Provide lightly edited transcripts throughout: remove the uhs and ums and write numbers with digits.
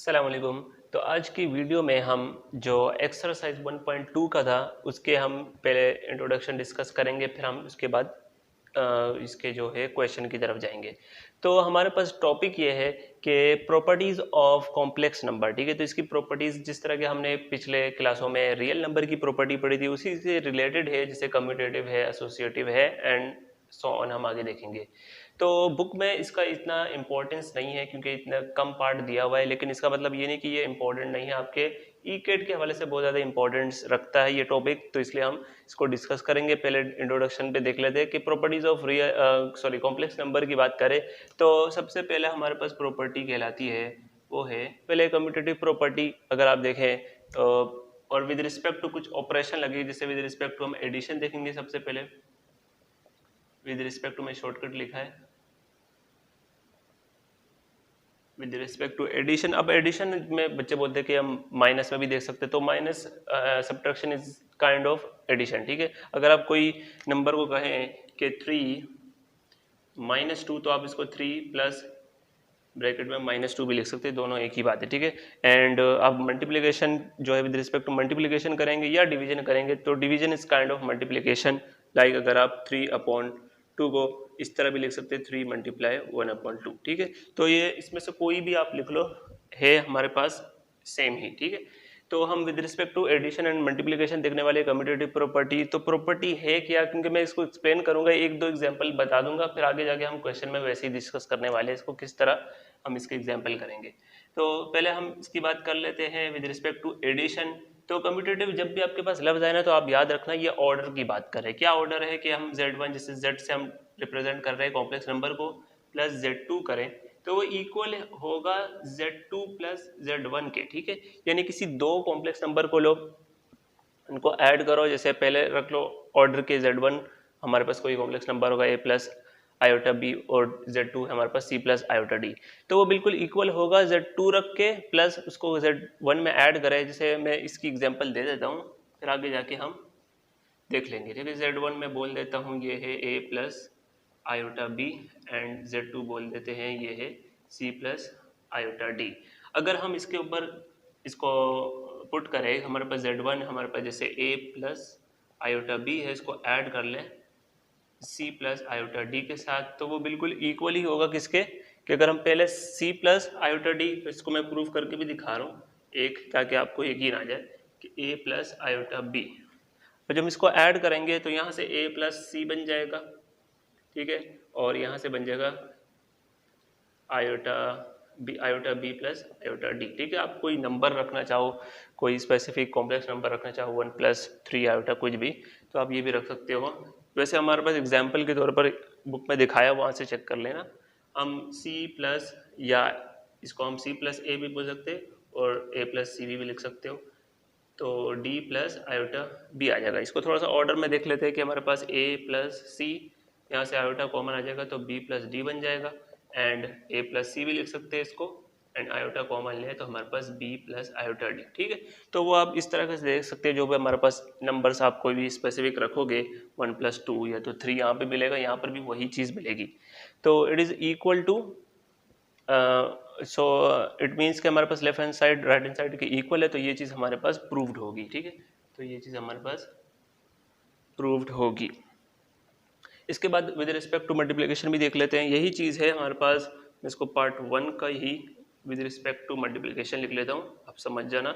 अस्सलाम वालेकुम। तो आज की वीडियो में हम जो एक्सरसाइज 1.2 का था उसके हम पहले इंट्रोडक्शन डिस्कस करेंगे, फिर हम उसके बाद इसके जो है क्वेश्चन की तरफ जाएंगे। तो हमारे पास टॉपिक ये है कि प्रॉपर्टीज़ ऑफ कॉम्प्लेक्स नंबर। ठीक है, तो इसकी प्रॉपर्टीज़ जिस तरह के हमने पिछले क्लासों में रियल नंबर की प्रॉपर्टी पढ़ी थी उसी से रिलेटेड है, जैसे कम्यूटेटिव है, एसोसिएटिव है एंड सो ऑन हम आगे देखेंगे। तो बुक में इसका इतना इम्पोर्टेंस नहीं है क्योंकि इतना कम पार्ट दिया हुआ है, लेकिन इसका मतलब ये नहीं कि ये इम्पोर्टेंट नहीं है। आपके ई कैट के हवाले से बहुत ज़्यादा इंपॉर्टेंस रखता है ये टॉपिक, तो इसलिए हम इसको डिस्कस करेंगे। पहले इंट्रोडक्शन पे देख लेते हैं कि प्रॉपर्टीज़ ऑफ कॉम्प्लेक्स नंबर की बात करें तो सबसे पहले हमारे पास प्रॉपर्टी कहलाती है वो है पहले कम्यूटेटिव प्रॉपर्टी। अगर आप देखें तो और विद रिस्पेक्ट टू कुछ ऑपरेशन लगे, जैसे विद रिस्पेक्ट टू हम एडिशन देखेंगे। सबसे पहले विद रिस्पेक्ट टू में शॉर्टकट लिखा है विद रिस्पेक्ट टू एडिशन। अब एडिशन में बच्चे बोलते हैं कि हम माइनस में भी देख सकते हैं, तो minus subtraction is kind of addition. ठीक है, अगर आप कोई नंबर को कहें कि 3 -2 तो आप इसको 3 प्लस ब्रैकेट में -2 भी लिख सकते हैं, दोनों एक ही बात है। ठीक है, एंड आप मल्टीप्लिकेशन जो है विद रिस्पेक्ट टू मल्टीप्लिकेशन करेंगे या डिवीजन करेंगे तो division is kind of multiplication. Like अगर आप 3/2 को इस तरह भी लिख सकते हैं 3 × 1/2। ठीक है, तो ये इसमें से कोई भी आप लिख लो है हमारे पास सेम ही। ठीक है, तो हम with respect to addition and multiplication देखने वाले कम्यूटेटिव प्रॉपर्टी। तो प्रॉपर्टी है क्या, क्योंकि मैं इसको एक्सप्लेन करूंगा, एक दो एग्जांपल बता दूंगा, फिर आगे जाके हम क्वेश्चन में वैसे ही डिस्कस करने वाले हैं इसको किस तरह हम इसके एग्जाम्पल करेंगे। तो पहले हम इसकी बात कर लेते हैं विद रिस्पेक्ट टू एडिशन। तो कम्यूटेटिव जब भी आपके पास लफ्ज आए ना तो आप याद रखना ये ऑर्डर की बात कर रहे हैं। क्या ऑर्डर है कि हम Z1 जैसे Z से हम रिप्रेजेंट कर रहे हैं कॉम्प्लेक्स नंबर को प्लस Z2 करें तो वो इक्वल होगा Z2 प्लस Z1 के। ठीक है, यानी किसी दो कॉम्प्लेक्स नंबर को लो, उनको ऐड करो। जैसे पहले रख लो ऑर्डर के Z1 हमारे पास कोई कॉम्प्लेक्स नंबर होगा A प्लस आयोटा बी और Z2 हमारे पास C प्लस आयोटा डी, तो वो बिल्कुल इक्वल होगा Z2 रख के प्लस उसको Z1 में ऐड करें। जैसे मैं इसकी एग्जांपल दे देता हूँ, फिर आगे जाके हम देख लेंगे। ठीक है, Z1 में बोल देता हूँ ये है A plus iota B and Z2 बोल देते हैं ये है C प्लस आयोटा डी। अगर हम इसके ऊपर इसको पुट करें, हमारे पास Z1 हमारे पास जैसे A प्लस आयोटा बी है, इसको ऐड कर लें C प्लस आयोटा डी के साथ, तो वो बिल्कुल इक्वल ही होगा किसके, कि अगर हम पहले C प्लस आयोटा डी, इसको मैं प्रूफ करके भी दिखा रहा हूँ एक, ताकि आपको यकीन आ जाए कि A प्लस आयोटा बी, और जब इसको ऐड करेंगे तो यहाँ से A प्लस सी बन जाएगा। ठीक है, और यहाँ से बन जाएगा iota B plus iota D. ठीक है, आप कोई नंबर रखना चाहो, कोई स्पेसिफिक कॉम्प्लेक्स नंबर रखना चाहो 1+3 आयोटा कुछ भी, तो आप ये भी रख सकते हो। वैसे हमारे पास एग्जाम्पल के तौर पर बुक में दिखाया, वहाँ से चेक कर लेना। हम C प्लस या इसको हम C प्लस ए भी बोल सकते हैं और A प्लस सी भी लिख सकते हो, तो D प्लस आयोटा बी आ जाएगा। इसको थोड़ा सा ऑर्डर में देख लेते हैं कि हमारे पास A प्लस सी, यहाँ से आयोटा कॉमन आ जाएगा तो B प्लस डी बन जाएगा, एंड A प्लस सी भी लिख सकते हैं इसको, एंड आयोटा कॉमन ले तो हमारे पास B प्लस आयोटा डी। ठीक है, तो वो आप इस तरह से देख सकते हैं। जो भी हमारे पास नंबर्स आप कोई भी स्पेसिफिक रखोगे 1+2 या तो 3 यहाँ पे मिलेगा, यहाँ पर भी वही चीज़ मिलेगी। तो it is equal to so it means कि हमारे पास left hand side right hand side के इक्वल है, तो ये चीज़ हमारे पास प्रूव्ड होगी। ठीक है, तो ये चीज़ हमारे पास प्रूव्ड होगी। इसके बाद विद रिस्पेक्ट टू मल्टीप्लिकेशन भी देख लेते हैं, यही चीज़ है हमारे पास। मैं इसको पार्ट 1 का ही विद रिस्पेक्ट टू मल्टीप्लिकेशन लिख लेता हूँ, आप समझ जाना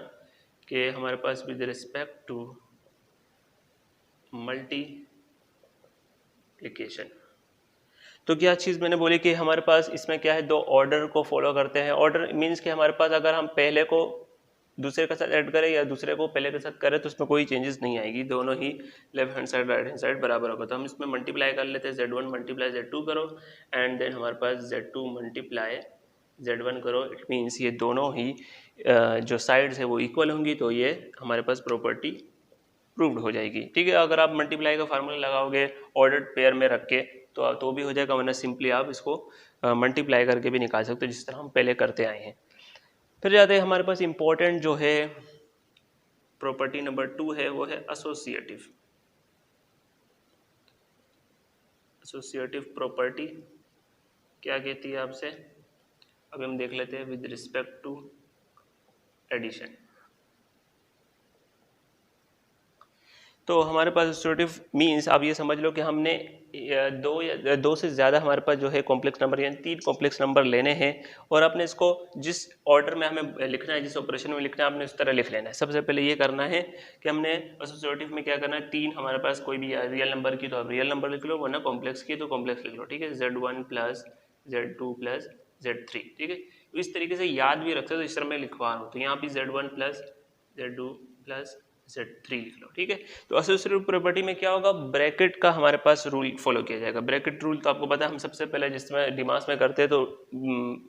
कि हमारे पास विद रिस्पेक्ट टू मल्टीप्लिकेशन तो क्या चीज़ मैंने बोली कि हमारे पास इसमें क्या है, दो ऑर्डर को फॉलो करते हैं। ऑर्डर मीन्स कि हमारे पास अगर हम पहले को दूसरे के साथ ऐड करें या दूसरे को पहले के साथ करें तो उसमें कोई चेंजेस नहीं आएगी, दोनों ही left hand side right hand side बराबर होगा। तो हम इसमें मल्टीप्लाई कर लेते हैं, Z1 मल्टीप्लाई Z2 करो एंड देन हमारे पास Z2 मल्टीप्लाई Z1 करो। इट मीन्स ये दोनों ही जो साइड्स है वो इक्वल होंगी, तो ये हमारे पास प्रॉपर्टी प्रूव्ड हो जाएगी। ठीक है, अगर आप मल्टीप्लाई का फार्मूला लगाओगे ऑर्डर्ड पेयर में रख के तो भी हो जाएगा, वरना सिंपली आप इसको मल्टीप्लाई करके भी निकाल सकते हो, जिस तरह हम पहले करते आए हैं। फिर जाते हैं हमारे पास इंपॉर्टेंट जो है प्रॉपर्टी नंबर 2 है, वो है एसोसिएटिव। एसोसिएटिव प्रॉपर्टी क्या कहती है आपसे, अभी हम देख लेते हैं विद रिस्पेक्ट टू एडिशन। तो हमारे पास एसोसिएटिव मीन्स आप ये समझ लो कि हमने दो से ज़्यादा हमारे पास जो है कॉम्प्लेक्स नंबर यानी 3 कॉम्प्लेक्स नंबर लेने हैं और आपने इसको जिस ऑर्डर में हमें लिखना है, जिस ऑपरेशन में लिखना है, आपने उस तरह लिख लेना है। सबसे पहले ये करना है कि हमने एसोसिएटिव में क्या करना है, 3 हमारे पास कोई भी रियल नंबर की तो आप रियल नंबर लिख लो, वरना कॉम्प्लेक्स की तो कॉम्प्लेक्स लिख लो, ठीक है। Z1 plus Z2 plus Z3, ठीक है। तो इस तरीके से याद भी रखते हो, तो इस तरह मैं लिखवा रहा हूँ, तो यहाँ पे Z1 plus Z2 plus Z3 लिख लो, ठीक है। तो एसोसिएटिव प्रॉपर्टी में क्या होगा, ब्रैकेट का हमारे पास रूल फॉलो किया जाएगा। ब्रैकेट रूल तो आपको पता है, हम सबसे पहले जिसमें डिमास में करते हैं तो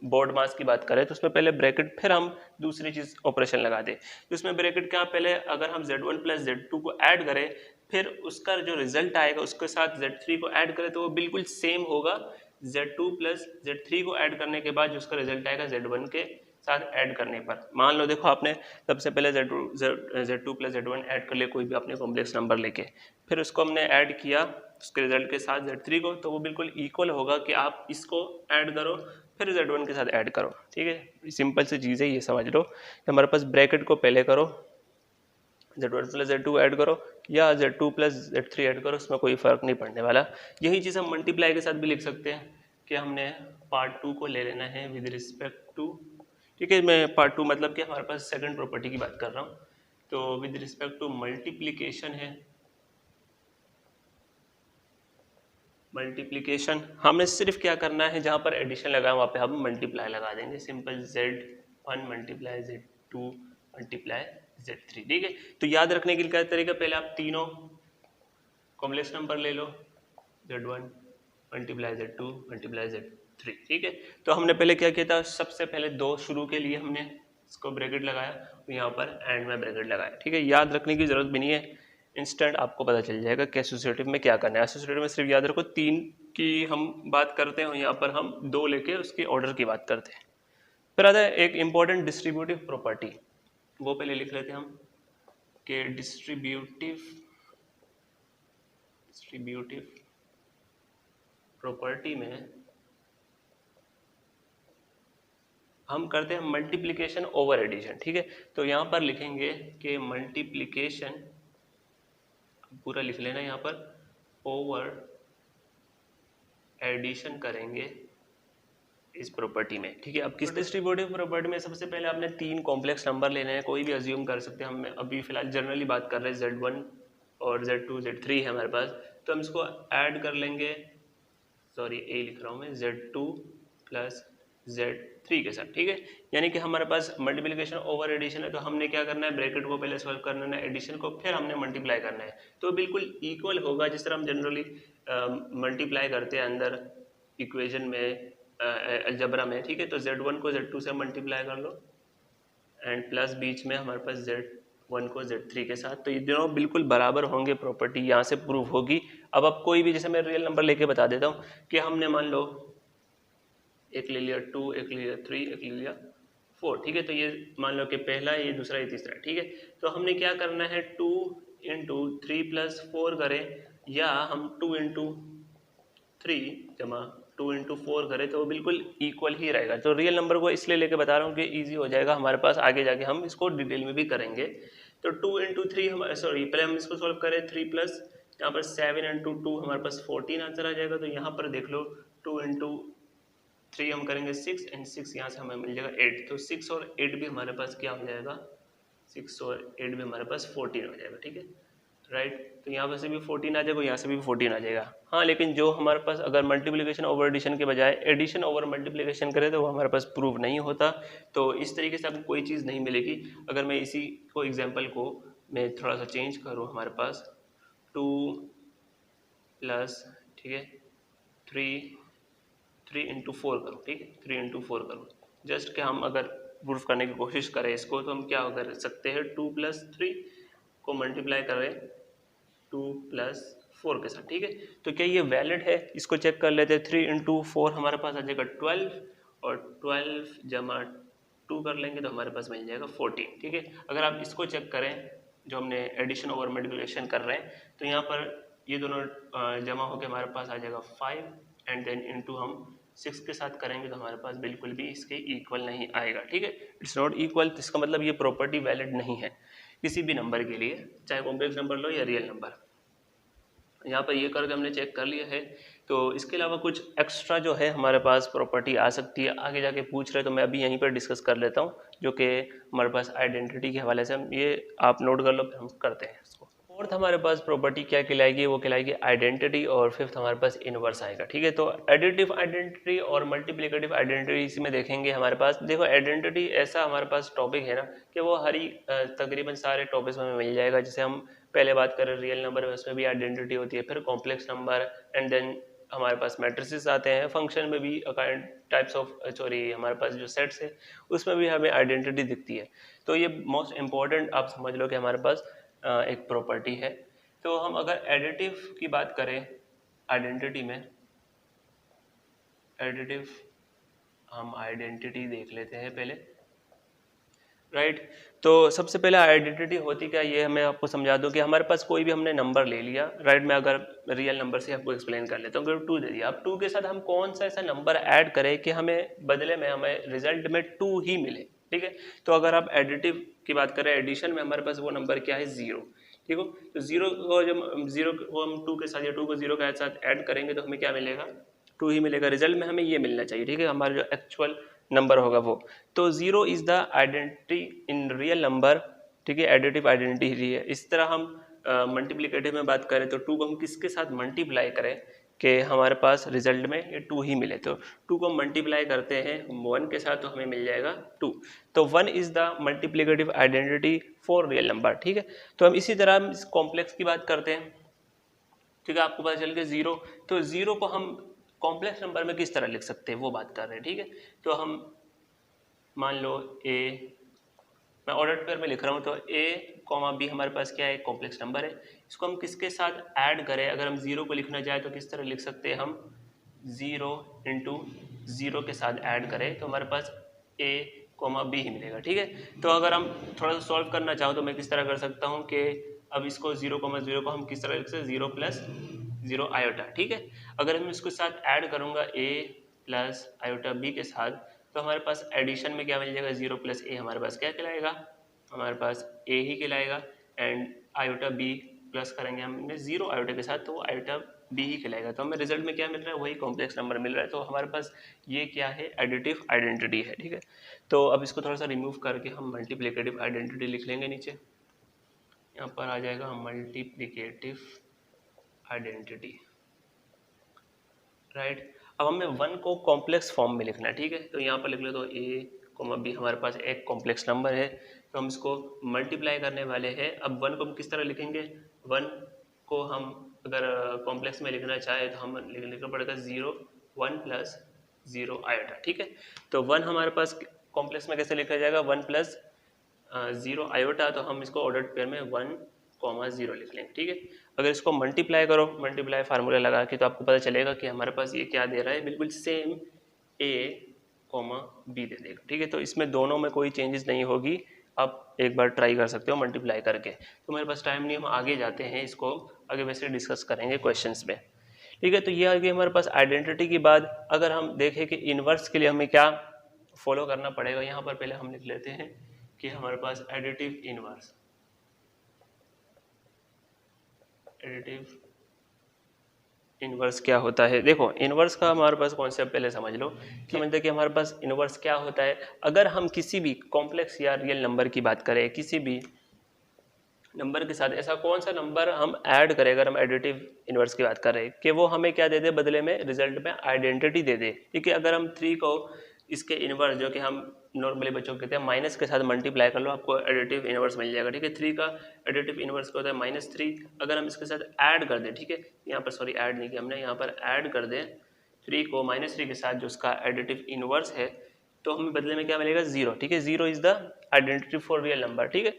बोर्ड मास की बात करें तो उसमें पहले ब्रैकेट, फिर हम दूसरी चीज ऑपरेशन लगा दें। तो इसमें ब्रैकेट क्या, पहले अगर हम Z1 प्लस Z2 को ऐड करें, फिर उसका जो रिजल्ट आएगा उसके साथ Z3 को ऐड करें तो वो बिल्कुल सेम होगा Z2 प्लस Z3 को ऐड करने के बाद जो उसका रिजल्ट आएगा Z1 के साथ ऐड करने पर। मान लो देखो आपने सबसे पहले Z2 प्लस Z1 ऐड कर लिया, कोई भी आपने कॉम्प्लेक्स नंबर लेके, फिर उसको हमने ऐड किया उसके रिजल्ट के साथ Z3 को, तो वो बिल्कुल इक्वल होगा कि आप इसको ऐड करो फिर Z1 के साथ ऐड करो, ठीक है। सिंपल सी चीज़ है, ये समझ लो कि हमारे पास ब्रैकेट को पहले करो, Z1 प्लस Z2 ऐड करो या Z2 प्लस Z3 ऐड करो, उसमें कोई फ़र्क नहीं पड़ने वाला। यही चीज़ हम मल्टीप्लाई के साथ भी लिख सकते हैं कि हमने पार्ट 2 को ले लेना है विद रिस्पेक्ट टू, ठीक है। मैं पार्ट 2 मतलब कि हमारे पास सेकंड प्रॉपर्टी की बात कर रहा हूँ, तो विद रिस्पेक्ट टू मल्टीप्लिकेशन है, मल्टीप्लिकेशन हमें सिर्फ क्या करना है, जहाँ पर एडिशन लगा है वहाँ पे हम मल्टीप्लाई लगा देंगे, simple Z1 multiply Z2 multiply Z3, ठीक है। तो याद रखने के लिए क्या तरीका, पहले आप तीनों कॉम्प्लेक्स नंबर ले लो, Z1 multiply Z2 multiply Z3, ठीक है। तो हमने पहले क्या किया था, सबसे पहले दो शुरू के लिए हमने इसको ब्रैकेट लगाया, तो यहाँ पर एंड में ब्रैकेट लगाया, ठीक है। याद रखने की जरूरत भी नहीं है, इंस्टेंट आपको पता चल जाएगा कि एसोसिएटिव में क्या करना है। एसोसिएटिव में सिर्फ याद रखो 3 की हम बात करते हैं और यहाँ पर हम 2 लेके उसके ऑर्डर की बात करते हैं। फिर आता है एक इंपॉर्टेंट डिस्ट्रीब्यूटिव प्रॉपर्टी, वो पहले लिख लेते हैं हम कि डिस्ट्रीब्यूटिव प्रॉपर्टी में हम करते हैं मल्टीप्लिकेशन ओवर एडिशन, ठीक है। तो यहाँ पर लिखेंगे कि मल्टीप्लिकेशन, पूरा लिख लेना यहाँ पर, ओवर एडिशन करेंगे इस प्रॉपर्टी में, ठीक है। अब किस डिस्ट्रीब्यूटिव प्रॉपर्टी में सबसे पहले आपने 3 कॉम्प्लेक्स नंबर लेने हैं, कोई भी अज्यूम कर सकते हैं, हम अभी फिलहाल जनरली बात कर रहे हैं Z1 और Z2 Z3 है हमारे पास, तो हम इसको ऐड कर लेंगे, सॉरी ए लिख रहा हूँ मैं, Z2 प्लस Z3 के साथ, ठीक है। यानी कि हमारे पास मल्टीप्लिकेशन ओवर एडिशन है, तो हमने क्या करना है, ब्रैकेट को पहले सॉल्व करना है, एडिशन को फिर हमने मल्टीप्लाई करना है, तो बिल्कुल इक्वल होगा जिस तरह हम जनरली मल्टीप्लाई करते हैं अंदर इक्वेशन में, अलजबरा में, ठीक है। तो Z1 को Z2 से मल्टीप्लाई कर लो एंड प्लस बीच में हमारे पास Z1 को Z3 के साथ, तो ये दोनों बिल्कुल बराबर होंगे, प्रॉपर्टी यहाँ से प्रूव होगी। अब आप कोई भी, जैसे मैं रियल नंबर लेके बता देता हूँ कि हमने मान लो एक ले लिया 2, एक ले लिया 3, एक ले लिया 4, ठीक है। तो ये मान लो कि पहला है, ये दूसरा, ये तीसरा, ठीक है। तो हमने क्या करना है, 2 इंटू 3 प्लस 4 करें, या हम 2 इंटू 3 जमा 2 इंटू 4 करें, तो वो बिल्कुल इक्वल ही रहेगा। तो रियल नंबर को इसलिए लेके बता रहा हूँ कि ईजी हो जाएगा हमारे पास, आगे जाके हम इसको डिटेल में भी करेंगे। तो 2 इंटू 3 हमारे, सॉरी पहले हम इसको सॉल्व करें, 3 प्लस यहाँ पर 7 इंटू 2 हमारे पास 14 आंसर आ जाएगा। तो यहाँ पर देख लो 2 इंटू 3 हम करेंगे 6 एंड 6 यहाँ से हमें मिल जाएगा 8, तो 6 और 8 भी हमारे पास क्या हो जाएगा, 6 और 8 भी हमारे पास 14 हो जाएगा, ठीक है, राइट। तो यहाँ पर से भी 14 आ जाएगा, यहाँ से भी 14 आ जाएगा। हाँ, लेकिन जो हमारे पास अगर मल्टीप्लिकेशन ओवर एडिशन के बजाय एडिशन ओवर मल्टीप्लिकेशन करें तो वो हमारे पास प्रूव नहीं होता। तो इस तरीके से आपको कोई चीज़ नहीं मिलेगी। अगर मैं इसी को एग्जाम्पल को मैं थोड़ा सा चेंज करूँ, हमारे पास 2 प्लस, ठीक है, 3 इंटू 4 करूँ, ठीक है, 3 इंटू 4 करूँ, जस्ट कि हम अगर प्रूफ करने की कोशिश करें इसको, तो हम क्या कर सकते हैं, 2 प्लस 3 को मल्टीप्लाई करें 2 प्लस 4 के साथ, ठीक है। तो क्या ये वैलिड है, इसको चेक कर लेते हैं। 3 इंटू 4 हमारे पास आ जाएगा 12, और 12 जमा 2 कर लेंगे तो हमारे पास मिल जाएगा 14, ठीक है। अगर आप इसको चेक करें, जो हमने एडिशन ओवर मल्टीप्लिकेशन कर रहे हैं, तो यहाँ पर ये दोनों जमा होकर हमारे पास आ जाएगा 5 एंड देन इंटू हम 6 के साथ करेंगे तो हमारे पास बिल्कुल भी इसके इक्वल नहीं आएगा, ठीक है। इट्स नॉट इक्वल, इसका मतलब ये प्रॉपर्टी वैलिड नहीं है किसी भी नंबर के लिए, चाहे कॉम्प्लेक्स नंबर लो या रियल नंबर। यहाँ पर ये करके हमने चेक कर लिया है। तो इसके अलावा कुछ एक्स्ट्रा जो है हमारे पास प्रॉपर्टी आ सकती है, आगे जाके पूछ रहे तो मैं अभी यहीं पर डिस्कस कर लेता हूँ, जो कि हमारे पास आइडेंटिटी के हवाले से हम ये आप नोट कर लो, फिर हम करते हैं इसको। फोर्थ हमारे पास प्रॉपर्टी क्या कहलाएगी, वो कहलाएगी आइडेंटिटी, और फिफ्थ हमारे पास इनवर्स आएगा, ठीक है। तो एडिटिव आइडेंटिटी और मल्टीप्लिकेटिव आइडेंटिटी इसमें देखेंगे हमारे पास। देखो आइडेंटिटी ऐसा हमारे पास टॉपिक है ना कि वो हर ही तकरीबन सारे टॉपिक्स में हमें मिल जाएगा। जैसे हम पहले बात करें रियल नंबर में, उसमें भी आइडेंटिटी होती है, फिर कॉम्प्लेक्स नंबर, एंड देन हमारे पास मैट्रिसेस आते हैं, फंक्शन में भी टाइप्स ऑफ हमारे पास जो सेट्स है उसमें भी हमें आइडेंटिटी दिखती है। तो ये मोस्ट इंपॉर्टेंट आप समझ लो कि हमारे पास एक प्रॉपर्टी है। तो हम अगर एडिटिव की बात करें आइडेंटिटी में, एडिटिव हम आइडेंटिटी देख लेते हैं पहले, राइट। तो सबसे पहले आइडेंटिटी होती क्या, ये मैं आपको समझा दूं कि हमारे पास कोई भी हमने नंबर ले लिया, राइट। मैं अगर रियल नंबर से आपको एक्सप्लेन कर लेता हूँ, अगर 2 दे दिया, अब 2 के साथ हम कौन सा ऐसा नंबर ऐड करें कि हमें बदले में हमें रिजल्ट में 2 ही मिले, ठीक है। तो अगर आप एडिटिव की बात करें, एडिशन में हमारे पास वो नंबर क्या है, 0, ठीक हो। तो 0 को जब 0 को हम 2 के साथ या 2 को 0 के साथ ऐड करेंगे तो हमें क्या मिलेगा, 2 ही मिलेगा। रिजल्ट में हमें ये मिलना चाहिए, ठीक है, हमारा जो एक्चुअल नंबर होगा वो। तो 0 is the identity in real number, ठीक है, एडिटिव आइडेंटिटी ही है। इस तरह हम मल्टीप्लिकेटिव में बात करें तो 2 को हम किसके साथ मल्टीप्लाई करें कि हमारे पास रिजल्ट में ये 2 ही मिले, तो 2 को मल्टीप्लाई करते हैं 1 के साथ तो हमें मिल जाएगा 2। तो 1 is the multiplicative identity for real number, ठीक है। तो हम इसी तरह हम इस कॉम्प्लेक्स की बात करते हैं, ठीक है। आपको पता चल गया 0, तो 0 को हम कॉम्प्लेक्स नंबर में किस तरह लिख सकते हैं वो बात कर रहे हैं, ठीक है। तो हम मान लो a, मैं ऑर्डर पेयर में लिख रहा हूँ, तो a, b हमारे पास क्या है, कॉम्प्लेक्स नंबर है। इसको हम किसके साथ ऐड करें, अगर हम 0 को लिखना चाहे तो किस तरह लिख सकते हैं, हम 0 इंटू 0 के साथ ऐड करें तो हमारे पास a, b ही मिलेगा, ठीक है। तो अगर हम थोड़ा सा सॉल्व करना चाहो तो मैं किस तरह कर सकता हूँ कि अब इसको 0, 0 को हम किस तरह लिख सकते हैं, 0 प्लस 0 आयोटा, ठीक है। अगर हम इसके साथ ऐड करूँगा a प्लस आयोटा b के साथ, तो हमारे पास एडिशन में क्या मिल जाएगा, 0 प्लस a हमारे पास क्या कहलाएगा, हमारे पास a ही कहलाएगा, एंड आयोटा b प्लस करेंगे हमने 0 आयोटा के साथ तो वो आयोटा b ही कहलाएगा। तो हमें रिजल्ट में क्या मिल रहा है, वही कॉम्प्लेक्स नंबर मिल रहा है। तो हमारे पास ये क्या है, एडिटिव आइडेंटिटी है, ठीक है। तो अब इसको थोड़ा सा रिमूव करके हम मल्टीप्लिकेटिव आइडेंटिटी लिख लेंगे नीचे, यहाँ पर आ जाएगा मल्टीप्लिकेटिव आइडेंटिटी, राइट। अब हमें 1 को कॉम्प्लेक्स फॉर्म में लिखना है, ठीक है। तो यहाँ पर लिख लो, तो a, b हमारे पास एक कॉम्प्लेक्स नंबर है, तो हम इसको मल्टीप्लाई करने वाले हैं। अब 1 को हम किस तरह लिखेंगे, 1 को हम अगर कॉम्प्लेक्स में लिखना चाहे तो हम लिखना पड़ेगा 0, 1 प्लस 0 आयोटा, ठीक है। तो 1 हमारे पास कॉम्प्लेक्स में कैसे लिखा जाएगा, 1 प्लस 0 आयोटा, तो हम इसको ऑर्डर्ड पेयर में 1,0 लिख लेंगे, ठीक है। अगर इसको मल्टीप्लाई करो, मल्टीप्लाई फार्मूला लगा के, तो आपको पता चलेगा कि हमारे पास ये क्या दे रहा है, बिल्कुल सेम a, b दे देगा, ठीक है। तो इसमें दोनों में कोई चेंजेस नहीं होगी, आप एक बार ट्राई कर सकते हो मल्टीप्लाई करके। तो मेरे पास टाइम नहीं, हम आगे जाते हैं, इसको आगे वैसे डिस्कस करेंगे क्वेश्चंस में, ठीक है। तो ये आगे हमारे पास आइडेंटिटी के बाद अगर हम देखें कि इनवर्स के लिए हमें क्या फॉलो करना पड़ेगा, यहाँ पर पहले हम लिख लेते हैं कि हमारे पास एडिटिव इनवर्स, एडिटिव इनवर्स क्या होता है। देखो इनवर्स का हमारे पास कॉन्सेप्ट पहले समझ लो, समझते कि हमारे पास इनवर्स क्या होता है। अगर हम किसी भी कॉम्प्लेक्स या रियल नंबर की बात करें, किसी भी नंबर के साथ ऐसा कौन सा नंबर हम ऐड करें, अगर हम एडिटिव इनवर्स की बात करें, कि वो हमें क्या दे दे, बदले में रिजल्ट में आइडेंटिटी दे दे, ठीक है। अगर हम 3 को इसके इनवर्स, जो कि हम नॉर्मली बच्चों को कहते हैं, माइनस के साथ मल्टीप्लाई कर लो, आपको एडिटिव इनवर्स मिल जाएगा, ठीक है। 3 का एडिटिव इनवर्स क्या होता है, -3। अगर हम इसके साथ ऐड कर दें, ठीक है, यहाँ पर सॉरी ऐड नहीं किया हमने, यहाँ पर ऐड कर दें 3 को -3 के साथ जो उसका एडिटिव इनवर्स है, तो हमें बदले में क्या मिलेगा, 0, ठीक है। 0 is the identity for real number, ठीक है।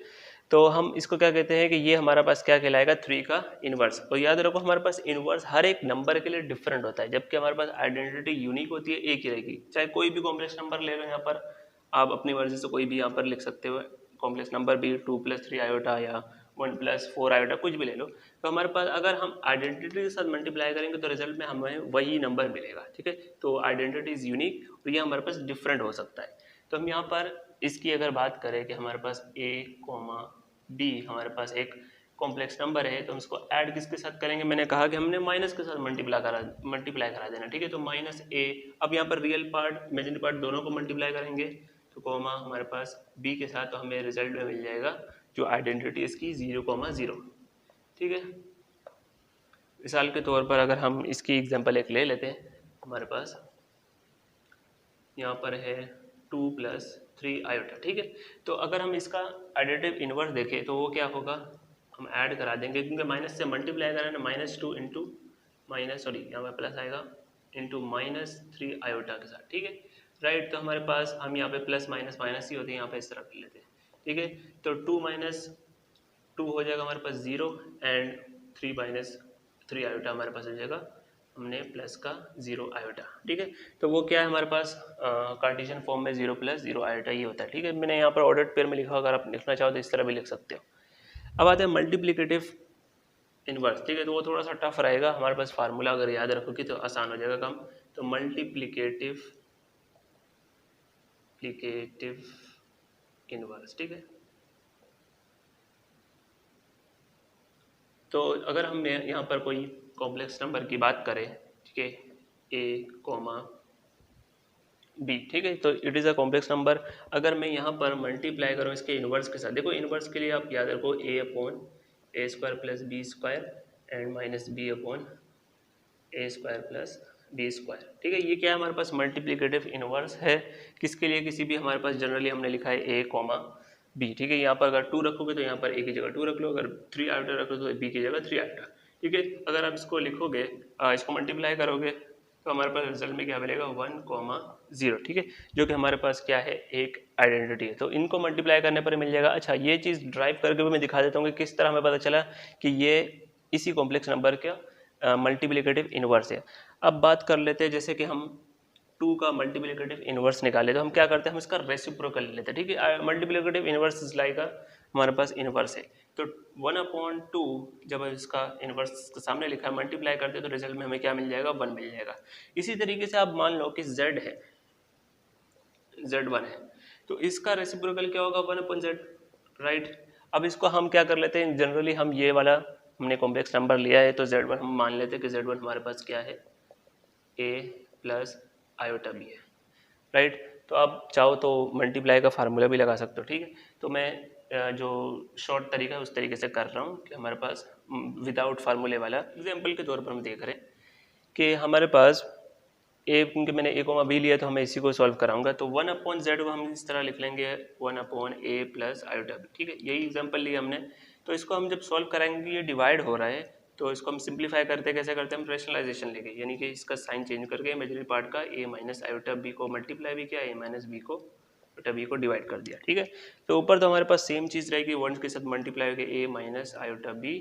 तो हम इसको क्या कहते हैं कि ये हमारा पास क्या कहलाएगा, 3 का इनवर्स। और याद रखो हमारे पास इनवर्स हर एक नंबर के लिए डिफरेंट होता है, जबकि हमारे पास आइडेंटिटी यूनिक होती है, एक ही रहेगी। चाहे कोई भी कॉम्प्लेक्स नंबर ले लो, यहाँ पर आप अपनी मर्जी से कोई भी यहाँ पर लिख सकते हो कॉम्प्लेक्स नंबर भी, 2 + 3 आयोटा या 1 प्लस 4 आयोटा कुछ भी ले लो, तो हमारे पास अगर हम आइडेंटिटी के साथ मल्टीप्लाई करेंगे तो रिजल्ट में हमें वही नंबर मिलेगा, ठीक है। तो आइडेंटिटी इज यूनिक और ये हमारे पास डिफरेंट हो सकता है। तो हम यहाँ पर इसकी अगर बात करें कि हमारे पास a, b हमारे पास एक कॉम्प्लेक्स नंबर है, तो हम इसको ऐड किसके साथ करेंगे, मैंने कहा कि हमने माइनस के साथ मल्टीप्लाई करा देना, ठीक है। तो माइनस a, अब यहाँ पर रियल पार्ट इमेजिनरी पार्ट दोनों को मल्टीप्लाई करेंगे, तो कॉमा हमारे पास b के साथ, तो हमें रिजल्ट में मिल जाएगा जो आइडेंटिटी इसकी 0,0, ठीक है। मिसाल के तौर पर अगर हम इसकी एग्जांपल एक ले लेते हैं, हमारे पास यहाँ पर है 2 प्लस 3 आयोटा, ठीक है। तो अगर हम इसका एडिटिव इनवर्स देखें तो वो क्या होगा, हम ऐड करा देंगे क्योंकि माइनस से मल्टीप्लाई करें ना, -2 इंटू माइनस, सॉरी यहाँ पर प्लस आएगा, इंटू -3 आयोटा के साथ, ठीक है, राइट। तो हमारे पास हम यहाँ पे प्लस माइनस माइनस ही होती है, यहाँ पे इस तरह कर लेते हैं, ठीक है। तो 2 माइनस 2 हो जाएगा हमारे पास 0 एंड 3 माइनस 3 आयोटा हमारे पास हो जाएगा, हमने प्लस का 0 आयोटा, ठीक है। तो वो क्या है हमारे पास कार्टेशियन फॉर्म में 0 प्लस 0 आयोटा ही होता है, ठीक है। मैंने यहाँ पर ऑर्डर्ड पेयर में लिखा, अगर आप लिखना चाहो तो इस तरह भी लिख सकते हो। अब आते हैं मल्टीप्लिकेटिव इनवर्स, ठीक है। तो वो थोड़ा सा टफ रहेगा, हमारे पास फार्मूला अगर याद रखोगे तो आसान हो जाएगा काम। तो मल्टीप्लिकेटिव इनवर्स, ठीक है। तो अगर हम यहाँ पर कोई कॉम्प्लेक्स नंबर की बात करें, ठीक है, a, b, ठीक है, तो it is a complex number. अगर मैं यहाँ पर मल्टीप्लाई करूँ इसके इनवर्स के साथ, देखो इनवर्स के लिए आप याद रखो a/a² plus b² and minus b/a² plus b², ठीक है। ये क्या है हमारे पास मल्टीप्लिकेटिव इनवर्स है, किसके लिए, किसी भी हमारे पास जनरली हमने लिखा है a, b, ठीक है। यहाँ पर अगर 2 रखोगे तो यहाँ पर a की जगह 2 रख लो, अगर 3 आयोटा रखो तो b की जगह 3 आयोटा, ठीक है। अगर आप इसको लिखोगे, इसको मल्टीप्लाई करोगे तो हमारे पास रिजल्ट में क्या मिलेगा 1,0, ठीक है, जो कि हमारे पास क्या है, एक आइडेंटिटी है। तो इनको मल्टीप्लाई करने पर मिल जाएगा। अच्छा, ये चीज़ ड्राइव करके भी मैं दिखा देता हूँ कि किस तरह हमें पता चला कि ये इसी कॉम्प्लेक्स नंबर का मल्टीप्लिकेटिव इनवर्स है। अब बात कर लेते हैं, जैसे कि हम 2 का मल्टीप्लिकेटिव इनवर्स निकाले तो हम क्या करते हैं, हम इसका रेसिप्रोकल लेते हैं, ठीक है। मल्टीप्लिकेटिव इनवर्स इज लाइक हमारे पास इनवर्स है, तो 1/2 जब इसका इनवर्स के सामने लिखा है मल्टीप्लाई करते हैं तो रिजल्ट में हमें क्या मिल जाएगा, 1 मिल जाएगा। इसी तरीके से आप मान लो कि z है, z1 है, तो इसका रेसिप्रोकल क्या होगा, 1/z, राइट। अब इसको हम क्या कर लेते हैं, जनरली हम ये वाला हमने कॉम्प्लेक्स नंबर लिया है तो z1 हम मान लेते हैं कि z1 हमारे पास क्या है, a प्लस आयोटा b है, राइट। तो आप चाहो तो मल्टीप्लाई का फार्मूला भी लगा सकते हो, ठीक है। तो मैं जो शॉर्ट तरीका है उस तरीके से कर रहा हूँ कि हमारे पास विदाउट फार्मूले वाला एग्जाम्पल के तौर पर हम देख रहे हैं कि हमारे पास a, क्योंकि मैंने a, b लिया तो हमें इसी को सॉल्व कराऊंगा, तो 1/z को हम इस तरह लिख लेंगे 1/a प्लस आयोटा b, ठीक है। यही एग्जाम्पल लिया हमने, तो इसको हम जब सॉल्व कराएंगे ये डिवाइड हो रहा है, तो इसको हम सिंप्लीफाई करते कैसे करते हैं, हम रेशनलाइजेशन लेके, यानी कि इसका साइन चेंज करके इमेजिनरी पार्ट का a माइनस आयोटा b को मल्टीप्लाई भी किया, a माइनस b को आयोटा b को डिवाइड कर दिया, ठीक है। तो ऊपर तो हमारे पास सेम चीज़ रहेगी, 1 के साथ मल्टीप्लाई होगी a minus iota b,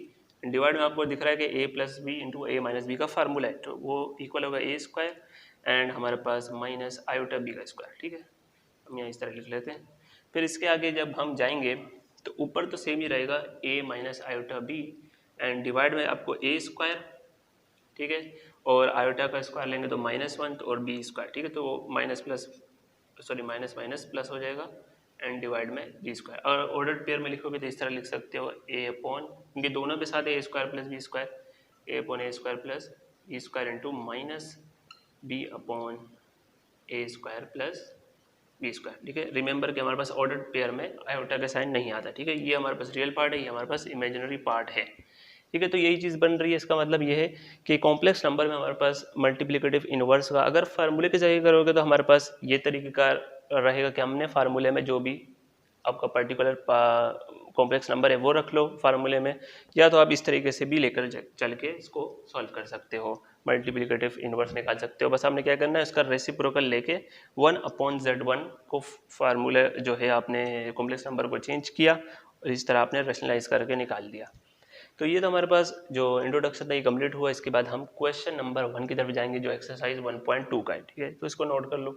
divide में आपको दिख रहा है कि a plus B into a minus B का फार्मूला है, तो वो इक्वल होगा a² एंड हमारे पास माइनस आयोटा b का स्क्वायर, ठीक है। हम यहाँ इस तरह लिख लेते हैं। फिर इसके आगे जब हम जाएंगे तो ऊपर तो सेम ही रहेगा a minus iota b and divide में आपको a², ठीक है, और आयोटा का स्क्वायर लेंगे तो -1 और b², ठीक है। तो माइनस माइनस प्लस हो जाएगा एंड डिवाइड में b², और ऑर्डर्ड पेयर में लिखोगे तो इस तरह लिख सकते हो क्योंकि दोनों के साथ a² plus b² a² plus b² into minus b/a² plus b², ठीक है। रिमेंबर कि हमारे पास ऑर्डर्ड पेयर में आयोटा का साइन नहीं आता, ठीक है। ये हमारे पास रियल पार्ट है, ये हमारे पास इमेजिनरी पार्ट है, ठीक है। तो यही चीज़ बन रही है, इसका मतलब ये है कि कॉम्प्लेक्स नंबर में हमारे पास मल्टीप्लिकेटिव इनवर्स का अगर फार्मूले की जगह करोगे तो हमारे पास ये तरीके का रहेगा कि हमने फार्मूले में जो भी आपका पर्टिकुलर कॉम्प्लेक्स नंबर है वो रख लो फार्मूले में, या तो आप इस तरीके से भी लेकर चल के इसको सॉल्व कर सकते हो, मल्टीप्लिकेटिव इनवर्स निकाल सकते हो। बस आपने क्या करना है, इसका रेसिप्रोकल लेके 1/z1 को फार्मूला जो है आपने कॉम्प्लेक्स नंबर को चेंज किया और इस तरह आपने रेशनलाइज करके निकाल दिया। तो ये तो हमारे पास जो इंट्रोडक्शन था ये कंप्लीट हुआ। इसके बाद हम क्वेश्चन नंबर 1 की तरफ जाएंगे जो एक्सरसाइज 1.2 का है, ठीक है। तो इसको नोट कर लो।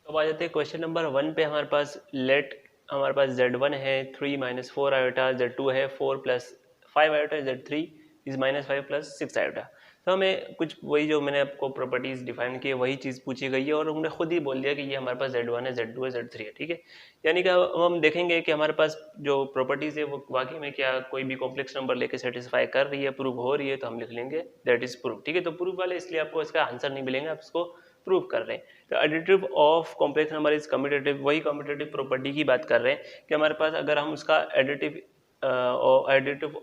तो आ जाते हैं क्वेश्चन नंबर 1 पे। हमारे पास z1 है 3 - 4 आयोटा, z2 है 4 + 5 iota, Z3 is -5 plus 6 iota. तो हमें कुछ वही जो मैंने आपको प्रॉपर्टीज डिफाइन की है वही चीज़ पूछी गई है और हमने खुद ही बोल दिया कि ये हमारे पास Z1 है, Z2 है, Z3 है, ठीक है। यानी कि अब हम देखेंगे कि हमारे पास जो प्रॉपर्टीज है वो वाकई में क्या कोई भी कॉम्प्लेक्स नंबर लेके सेटिस्फाई कर रही है, प्रूव हो रही है, तो हम लिख लेंगे दैट इज प्रूव, ठीक है। तो प्रूव वाले इसलिए आपको इसका आंसर नहीं मिलेंगे, आप इसको प्रूव कर रहे हैं। तो additive of complex number is commutative, वही कम्यूटेटिव प्रॉपर्टी की बात कर रहे हैं कि हमारे पास अगर हम उसका एडिटिव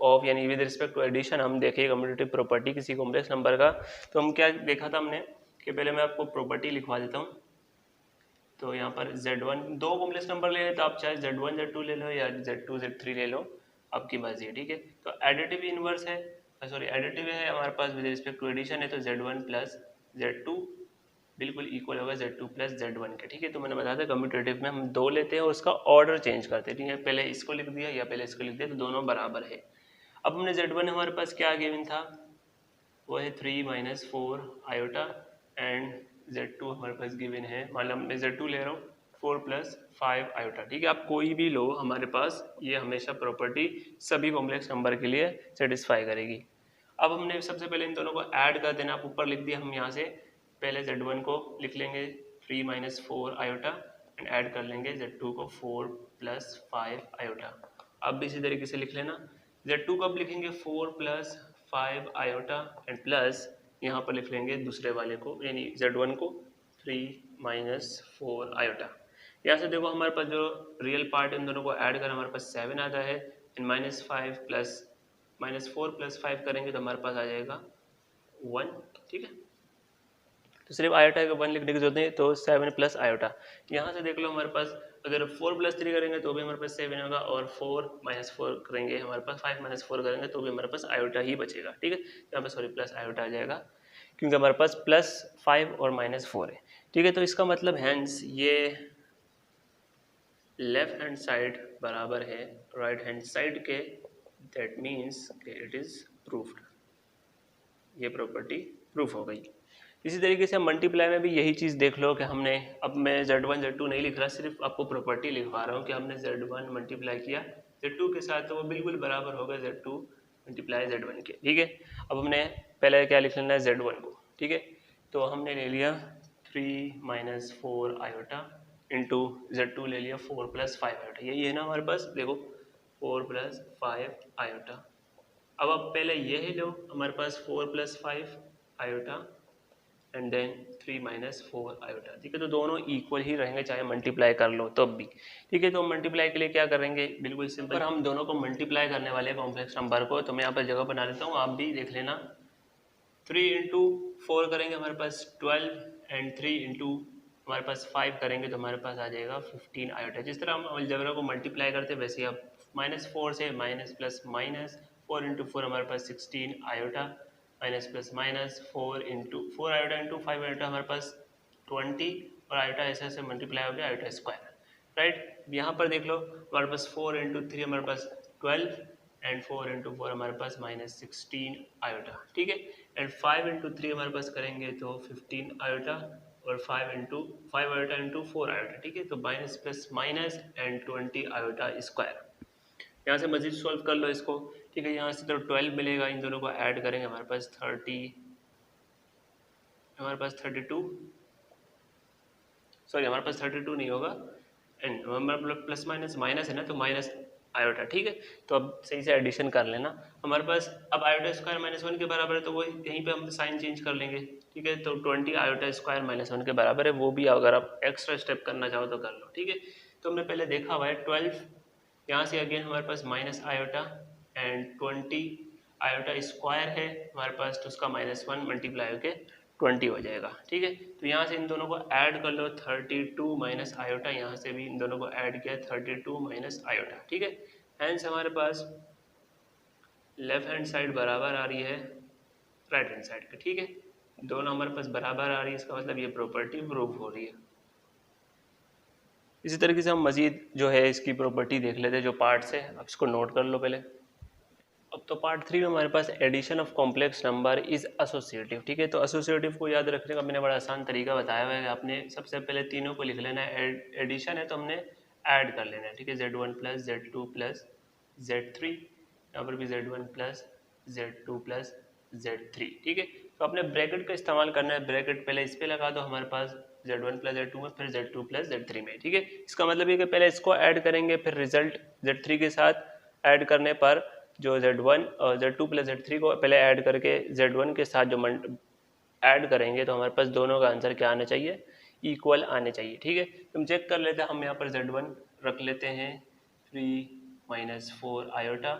ऑफ यानी विद रिस्पेक्ट टू एडिशन हम देखें कम्यूटेटिव प्रॉपर्टी किसी कॉम्प्लेक्स नंबर का, तो हम क्या देखा था हमने कि पहले मैं आपको प्रॉपर्टी लिखवा देता हूँ। तो यहाँ पर Z1 दो कॉम्प्लेक्स नंबर ले लें तो आप चाहे Z1 Z2 ले लो या Z2 Z3 ले लो, आपकी मर्जी है, ठीक है। तो एडिटिव इनवर्स है, सॉरी एडिटिव है हमारे पास विद रिस्पेक्ट टू एडिशन है, तो Z1 प्लस Z2 बिल्कुल इक्वल होगा Z2 प्लस Z1 के, ठीक है। तो मैंने बताया था कम्यूटेटिव में हम दो लेते हैं और उसका ऑर्डर चेंज करते हैं, ठीक है। पहले इसको लिख दिया या पहले इसको लिख दिया तो दोनों बराबर है। अब हमने Z1 हमारे पास क्या गिवन था, वो है 3 - 4 आयोटा एंड Z2 हमारे पास गिवन है, मान लो मैं Z2 ले रहा हूँ 4 + 5 आयोटा, ठीक है। आप कोई भी लो हमारे पास ये हमेशा प्रॉपर्टी सभी कॉम्प्लेक्स नंबर के लिए सेटिस्फाई करेगी। अब हमने सबसे पहले इन दोनों को ऐड कर देना, आप ऊपर लिख दिया, हम यहाँ से पहले Z1 को लिख लेंगे 3 - 4 आयोटा एंड ऐड कर लेंगे Z2 को 4 + 5 आयोटा। अब भी इसी तरीके से लिख लेना, Z2 को अब लिखेंगे 4 + 5 आयोटा एंड प्लस यहाँ पर लिख लेंगे दूसरे वाले को यानी Z1 को 3 - 4 आयोटा। यहाँ से देखो हमारे पास जो रियल पार्ट इन दोनों को ऐड कर हमारे पास 7 आता है एंड -4 + 5 करेंगे तो हमारे पास आ जाएगा 1, ठीक है। तो सिर्फ आयोटा का 1 लिखने की जरूरत नहीं, तो 7 + आयोटा। यहाँ से देख लो हमारे पास अगर 4 + 3 करेंगे तो भी हमारे पास 7 होगा और 4 - 4 करेंगे हमारे पास 5 - 4 करेंगे तो भी हमारे पास आयोटा ही बचेगा, ठीक है। यहाँ पर सॉरी प्लस आयोटा आ जाएगा क्योंकि हमारे पास +5 और -4 है, ठीक है। तो इसका मतलब हैंस ये लेफ्ट हैंड साइड बराबर है राइट हैंड साइड के, that means it is proofed, ये प्रॉपर्टी प्रूफ हो गई। इसी तरीके से हम मल्टीप्लाई में भी यही चीज़ देख लो कि हमने, अब मैं Z1 Z2 नहीं लिख रहा, सिर्फ आपको प्रॉपर्टी लिखवा रहा हूँ कि हमने Z1 मल्टीप्लाई किया Z2 के साथ तो वो बिल्कुल बराबर होगा Z2 मल्टीप्लाई Z1 के, ठीक है। अब हमने पहले क्या लिख लेना है Z1 को, ठीक है। तो हमने ले लिया 3 - 4 आयोटा इंटू Z2 ले लिया 4 + 5 आयोटा, यही है ना हमारे पास, देखो 4 + 5 आयोटा। अब आप पहले ये लो हमारे पास 4 + 5 आयोटा एंड देन 3 - 4 आयोटा, ठीक है। तो दोनों इक्वल ही रहेंगे चाहे मल्टीप्लाई कर लो तब भी, ठीक है। तो मल्टीप्लाई के लिए क्या करेंगे, बिल्कुल सिंपल, हम दोनों को मल्टीप्लाई करने वाले कॉम्प्लेक्स नंबर को, तो मैं यहाँ पर जगह बना देता हूँ, आप भी देख लेना। 3 × 4 करेंगे हमारे पास 12 एंड 3 × हमारे पास 5 करेंगे तो हमारे पास आ जाएगा 15 आयोटा। जिस तरह हम अलजेब्रा को मल्टीप्लाई करते हैं वैसे ही आप -4 से माइनस प्लस माइनस 4 × 4 हमारे पास 16 iota minus plus minus 4 iota into 5 iota हमारे पास 20 और आयोटा ऐसे ऐसे मल्टीप्लाई हो गया आयोटा स्क्वायर, राइट। यहाँ पर देख लो हमारे पास 4 × 3 हमारे पास 12 एंड 4 × 4 हमारे पास -16 आयोटा, ठीक है। एंड 5 × 3 हमारे पास करेंगे तो 15 आयोटा और 5 आयोटा इंटू 4 आयोटा, ठीक है। तो minus plus minus and 20 iota square. यहाँ से मजीद सॉल्व कर लो इसको, ठीक है। यहाँ से तो 12 मिलेगा, इन दोनों को ऐड करेंगे हमारे पास 32, सॉरी हमारे पास 32 नहीं होगा एंड हमारा प्लस माइनस माइनस है ना, तो माइनस आयोटा, ठीक है। तो अब सही से एडिशन कर लेना हमारे पास, अब आयोटा स्क्वायर -1 के बराबर है तो वो यहीं पे हम साइन चेंज कर लेंगे, ठीक है। तो 20 आयोटा स्क्वायर -1 के बराबर है, वो भी अगर आप एक्स्ट्रा स्टेप करना चाहो तो कर लो, ठीक है। तो हमने पहले देखा हुआ है 12, यहाँ से अगेन हमारे पास minus iota and 20 iota square है हमारे पास, तो उसका -1 मल्टीप्लाई होके 20 हो जाएगा, ठीक है। तो यहाँ से इन दोनों को ऐड कर लो 32 माइनस आयोटा, यहाँ से भी इन दोनों को ऐड किया 32 माइनस आयोटा, ठीक है। हैंस हमारे पास लेफ्ट हैंड साइड बराबर आ रही है राइट हैंड साइड के, ठीक है। दोनों हमारे पास बराबर आ रही है, इसका मतलब ये प्रॉपर्टी प्रूव हो रही है। इसी तरीके से हम मजीद जो है इसकी प्रॉपर्टी देख लेते हैं जो पार्ट्स है, अब इसको नोट कर लो पहले। अब तो पार्ट 3 में हमारे पास addition of complex number is associative, ठीक है। तो एसोसिएटिव को याद रखने का मैंने बड़ा आसान तरीका बताया हुआ है, आपने सबसे पहले तीनों को लिख लेना है, एडिशन है तो हमने ऐड कर लेना है, ठीक है। Z1 + Z2 + Z3 यहाँ पर भी Z1 plus Z2 plus Z3, ठीक है। तो आपने ब्रैकेट का इस्तेमाल करना है, ब्रैकेट पहले इस पे लगा दो हमारे पास Z1 प्लस Z2 में, फिर Z2 प्लस Z3 में, ठीक है। इसका मतलब ये कि पहले इसको ऐड करेंगे, फिर रिजल्ट Z3 के साथ ऐड करने पर जो Z1 और Z2 प्लस Z3 को पहले ऐड करके Z1 के साथ जो ऐड करेंगे तो हमारे पास दोनों का आंसर क्या आना चाहिए, इक्वल आने चाहिए, ठीक है। हम चेक कर लेते हैं, हम यहाँ पर Z1 रख लेते हैं 3 minus 4 iota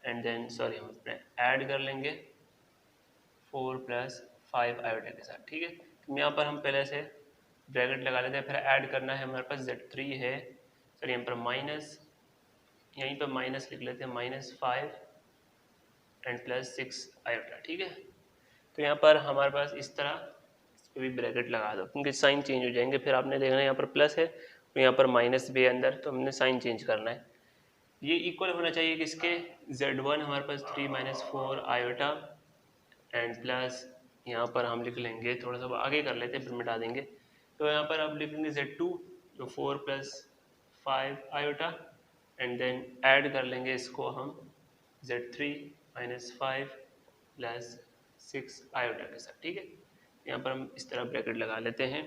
and then sorry हम ऐड कर लेंगे 4 प्लस 5 आयोटा के साथ, ठीक है। तो यहाँ पर हम पहले से ब्रैकेट लगा लेते हैं, फिर ऐड करना है हमारे पास Z3 है, सॉरी यहाँ पर माइनस, यहीं पर माइनस लिख लेते हैं -5 एंड प्लस 6 आयोटा, ठीक है। तो यहाँ पर हमारे पास इस तरह इस पर भी ब्रैकेट लगा दो क्योंकि साइन चेंज हो जाएंगे, फिर आपने देखना है यहाँ पर प्लस है तो यहाँ पर माइनस भी है अंदर, तो हमने साइन चेंज करना है। ये इक्वल होना चाहिए किसके, Z1 हमारे पास 3 माइनस 4 आयोटा एंड प्लस यहाँ पर हम लिख लेंगे, थोड़ा सा आगे कर लेते हैं फिर मिटा देंगे, तो यहाँ पर आप लिखेंगे Z2 जो 4 plus 5 iota and then add कर लेंगे इसको हम Z3 माइनस 5 प्लस 6 आयोटा के साथ, ठीक है। यहाँ पर हम इस तरह ब्रैकेट लगा लेते हैं।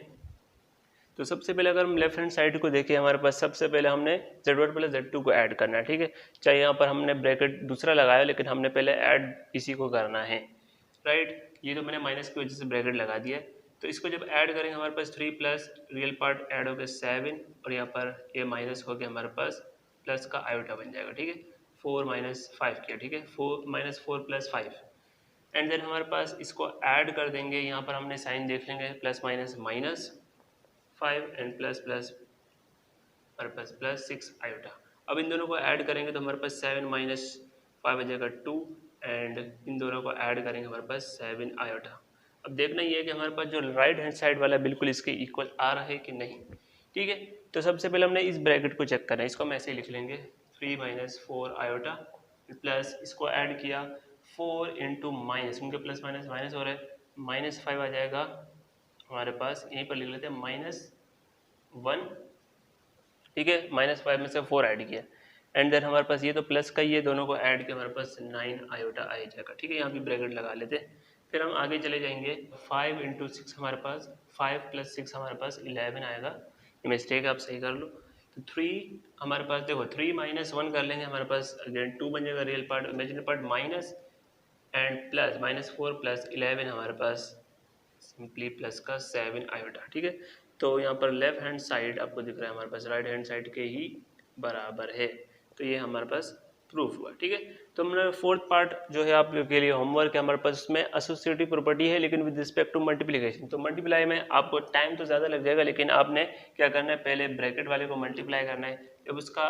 तो सबसे पहले अगर हम लेफ्ट हैंड साइड को देखें, हमारे पास सबसे पहले हमने Z1 प्लस Z2 को ऐड करना है, ठीक है। चाहे यहाँ पर हमने ब्रैकेट दूसरा लगाया लेकिन हमने पहले ऐड इसी को करना है, राइट। ये तो मैंने माइनस की वजह से ब्रैकेट लगा दिया है। तो इसको जब ऐड करेंगे हमारे पास 3 प्लस रियल पार्ट ऐड हो गया 7 और यहाँ पर ये माइनस हो गया हमारे पास प्लस का आयोटा बन जाएगा, ठीक है। 4 माइनस 5 किया, ठीक है, 4 माइनस 4 प्लस 5 एंड देन हमारे पास इसको ऐड कर देंगे, यहाँ पर हमने साइन देख लेंगे plus minus minus 5 and plus plus हमारे पास प्लस 6 आयोटा। अब इन दोनों को ऐड करेंगे तो हमारे पास 7 माइनस 5 हो जाएगा 2 एंड इन दोनों को ऐड करेंगे हमारे पास 7 आयोटा। अब देखना ये है कि हमारे पास जो राइट हैंड साइड वाला बिल्कुल इसके इक्वल आ रहा है कि नहीं, ठीक है। तो सबसे पहले हमने इस ब्रैकेट को चेक करना है, इसको हम ऐसे ही लिख लेंगे 3 माइनस 4 आयोटा प्लस इसको ऐड किया 4 इंटू माइनस, क्योंकि प्लस माइनस माइनस हो रहा है, -5 आ जाएगा हमारे पास, यहीं पर लिख लेते हैं -1, ठीक है। -5 में से 4 ऐड किया एंड देन हमारे पास ये तो प्लस का ही है, दोनों को ऐड किया हमारे पास 9 आयोटा आ जाएगा, ठीक है। यहाँ भी ब्रैकेट लगा लेते हैं, फिर हम आगे चले जाएंगे 5 इंटू 6 हमारे पास 5 प्लस 6 हमारे पास 11 आएगा, ये मिस्टेक आप सही कर लो। तो 3 हमारे पास देखो 3 माइनस 1 कर लेंगे, हमारे पास अगेन 2 बन जाएगा real part, imaginary part minus and plus -4 plus 11 हमारे पास सिंपली प्लस का 7 आयोटा, ठीक है। तो यहाँ पर लेफ्ट हैंड साइड आपको दिख रहा है हमारे पास राइट हैंड साइड के ही बराबर है, तो ये हमारे पास प्रूफ हुआ, ठीक है। तो हमने फोर्थ पार्ट जो है आप लोग के लिए होमवर्क है हमारे पास, उसमें एसोसिएटिव प्रॉपर्टी है लेकिन विद रिस्पेक्ट टू मल्टीप्लिकेशन। तो मल्टीप्लाई में आपको टाइम तो ज़्यादा लग जाएगा लेकिन आपने क्या करना है, पहले ब्रैकेट वाले को मल्टीप्लाई करना है, जब उसका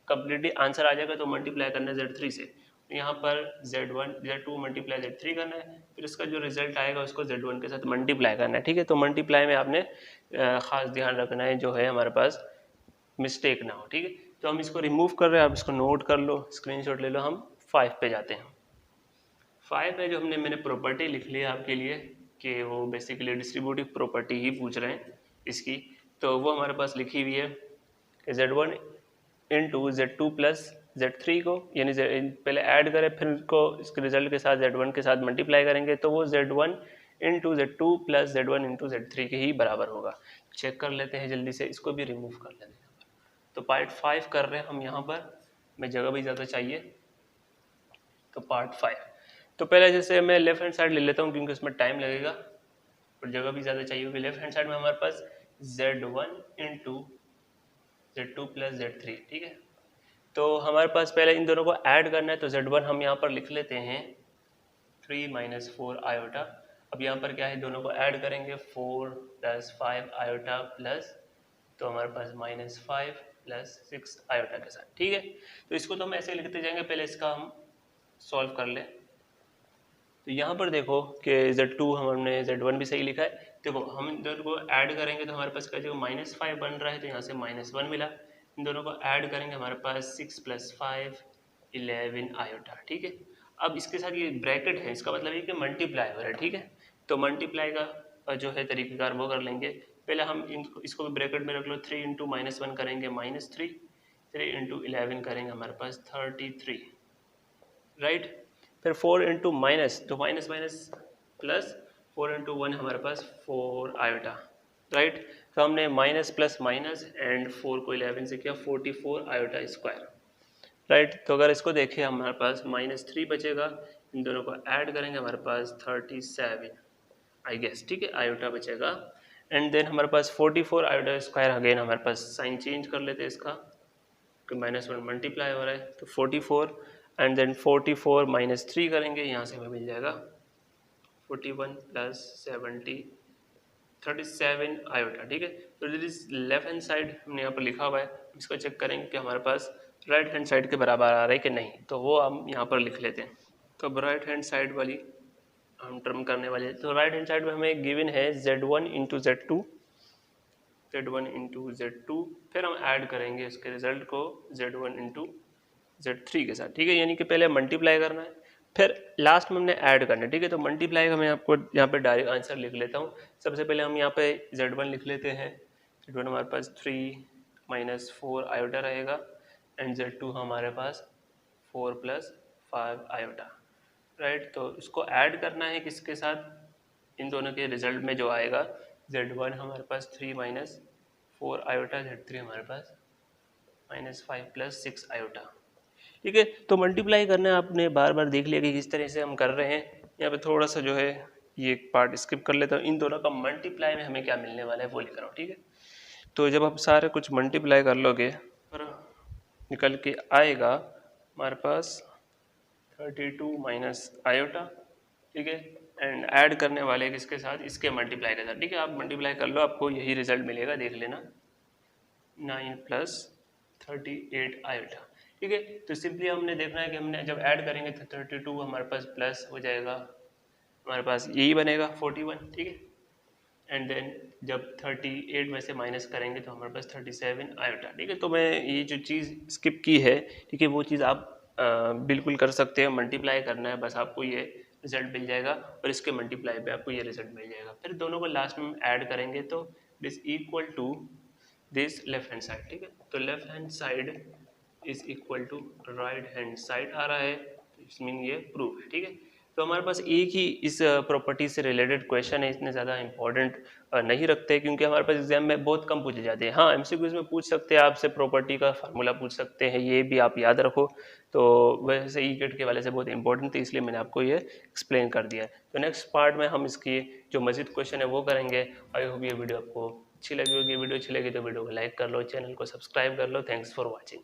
कम्प्लीटली आंसर आ जाएगा तो मल्टीप्लाई करना है Z3 से, यहाँ पर Z1 Z2 मल्टीप्लाई Z3 करना है, फिर उसका जो रिजल्ट आएगा उसको Z1 के साथ मल्टीप्लाई करना है, ठीक है। तो मल्टीप्लाई में आपने खास ध्यान रखना है जो है हमारे पास मिस्टेक ना हो, ठीक है। तो हम इसको रिमूव कर रहे हैं, आप इसको नोट कर लो, स्क्रीनशॉट ले लो। हम 5 पे जाते हैं। 5 में जो मैंने प्रॉपर्टी लिख ली है आपके लिए कि वो बेसिकली डिस्ट्रीब्यूटिव प्रॉपर्टी ही पूछ रहे हैं इसकी, तो वो हमारे पास लिखी हुई है कि Z1 into Z2 plus Z3 को, यानी पहले ऐड करें फिर उसको इसके रिजल्ट के साथ Z1 के साथ मल्टीप्लाई करेंगे तो वो Z1 into Z2 plus Z1 into Z3 के ही बराबर होगा। चेक कर लेते हैं जल्दी से, इसको भी रिमूव कर लेते हैं। तो पार्ट 5 कर रहे हैं हम यहाँ पर, मैं जगह भी ज़्यादा चाहिए तो पार्ट 5। तो पहले जैसे मैं लेफ्ट हैंड साइड ले लेता हूँ क्योंकि उसमें टाइम लगेगा और जगह भी ज़्यादा चाहिए होगी। लेफ्ट हैंड साइड में हमारे पास Z1 into Z2 plus Z3, ठीक है। तो हमारे पास पहले इन दोनों को ऐड करना है, तो Z1 हम यहाँ पर लिख लेते हैं 3 माइनस 4 आयोटा। अब यहाँ पर क्या है, दोनों को ऐड करेंगे 4 प्लस 5 आयोटा प्लस, तो हमारे पास -5 प्लस 6 आयोटा के साथ, ठीक है। तो इसको तो हम ऐसे लिखते जाएंगे, पहले इसका हम सॉल्व कर लें। तो यहाँ पर देखो कि Z2 हमने Z1 भी सही लिखा है। देखो हम इन दोनों को ऐड करेंगे तो हमारे पास क्या जो -5 बन रहा है, तो यहाँ से -1 मिला। इन दोनों को ऐड करेंगे हमारे पास 6 प्लस 5 11 आयोटा, ठीक है। अब इसके साथ ये ब्रैकेट है, इसका मतलब ये कि मल्टीप्लाई हो रहा है, ठीक है। तो मल्टीप्लाई का जो है तरीक़ेकार वो कर लेंगे। पहले हम इसको भी ब्रैकेट में रख लो, 3 इंटू -1 करेंगे -3, 3 इंटू 11 करेंगे हमारे पास 33, राइट। फिर 4 इंटू माइनस, तो माइनस माइनस प्लस, 4 इंटू 1 हमारे पास 4 आयोटा, राइट। तो हमने माइनस प्लस माइनस एंड 4 को 11 से किया 44 आयोटा स्क्वायर, राइट। तो अगर इसको देखें हमारे पास -3 बचेगा, इन दोनों को ऐड करेंगे हमारे पास 37 आई गेस, ठीक है, आयोटा बचेगा। एंड देन हमारे पास 44 आयोटा स्क्वायर, अगेन हमारे पास साइन चेंज कर लेते हैं इसका, तो -1 मल्टीप्लाई हो रहा है तो 44, एंड देन 44 -3 करेंगे, यहाँ से हमें मिल जाएगा 41 प्लस 70 37 आयोटा, ठीक है। तो दिस लेफ्ट हैंड साइड हमने यहाँ पर लिखा हुआ है, इसको चेक करेंगे कि हमारे पास राइट हैंड साइड के बराबर आ रहा है कि नहीं, तो वो हम यहाँ पर लिख लेते हैं। तो अब राइट हैंड साइड वाली हम टर्म करने वाले हैं। तो राइट हैंड साइड में हमें गिवन है Z1 into Z2, Z1 into Z2, फिर हम ऐड करेंगे इसके रिजल्ट को Z1 इंटू Z3 के साथ, ठीक है। यानी कि पहले मल्टीप्लाई करना है, फिर लास्ट में हमने ऐड करना है, ठीक है। तो मल्टीप्लाई का मैं आपको यहाँ पे डायरेक्ट आंसर लिख लेता हूँ। सबसे पहले हम यहाँ पे Z1 लिख लेते हैं, Z1 हमारे पास 3 - 4 आयोटा रहेगा, एंड Z2 हमारे पास 4 + 5 आयोटा, राइट। तो इसको ऐड करना है किसके साथ, इन दोनों के रिजल्ट में जो आएगा, Z1 हमारे पास 3 - 4 आयोटा, Z3 हमारे पास -5 + 6 आयोटा, ठीक है। तो मल्टीप्लाई करना है, आपने बार बार देख लिया कि किस तरह से हम कर रहे हैं। यहाँ पे थोड़ा सा जो है ये एक पार्ट स्किप कर लेता हूँ, इन दोनों का मल्टीप्लाई में हमें क्या मिलने वाला है वो लिख रहा हूँ, ठीक है। तो जब आप सारे कुछ मल्टीप्लाई कर लोगे और निकल के आएगा हमारे पास 32 - आयोटा, ठीक है। एंड ऐड करने वाले किसके साथ, इसके मल्टीप्लाई के साथ, ठीक है। आप मल्टीप्लाई कर लो, आपको यही रिजल्ट मिलेगा, देख लेना, 9 + 38 आयोटा, ठीक है। तो सिंपली हमने देखना है कि हमने जब ऐड करेंगे तो 32 हमारे पास प्लस हो जाएगा, हमारे पास यही बनेगा 41, ठीक है। एंड देन जब 38 में से माइनस करेंगे तो हमारे पास 37 आयोटा, ठीक है। तो मैं ये जो चीज़ स्किप की है, ठीक है, वो चीज़ आप बिल्कुल कर सकते हैं। मल्टीप्लाई करना है, बस आपको ये रिजल्ट मिल जाएगा और इसके मल्टीप्लाई पे आपको ये रिजल्ट मिल जाएगा। फिर दोनों को लास्ट में ऐड करेंगे तो this equal to this left hand side, ठीक है। तो left hand side is equal to right hand side आ रहा है, तो इस मीन ये प्रूफ है, ठीक है। तो हमारे पास एक ही इस प्रॉपर्टी से रिलेटेड क्वेश्चन है, इतने ज़्यादा इंपॉर्टेंट नहीं रखते, क्योंकि हमारे पास एग्जाम में बहुत कम पूछे जाते हैं। हाँ, एमसीक्यूज में पूछ सकते हैं आपसे, प्रॉपर्टी का फार्मूला पूछ सकते हैं, ये भी आप याद रखो। तो वैसे ई गेट के वाले से बहुत इंपॉर्टेंट थी, इसलिए मैंने आपको ये एक्सप्लेन कर दिया है। तो नेक्स्ट पार्ट में हम इसकी जो मजीद क्वेश्चन है वो करेंगे। आई होप ये वीडियो आपको अच्छी लगी होगी। वीडियो अच्छी लगी तो वीडियो को लाइक कर लो, चैनल को सब्सक्राइब कर लो। Thanks for watching.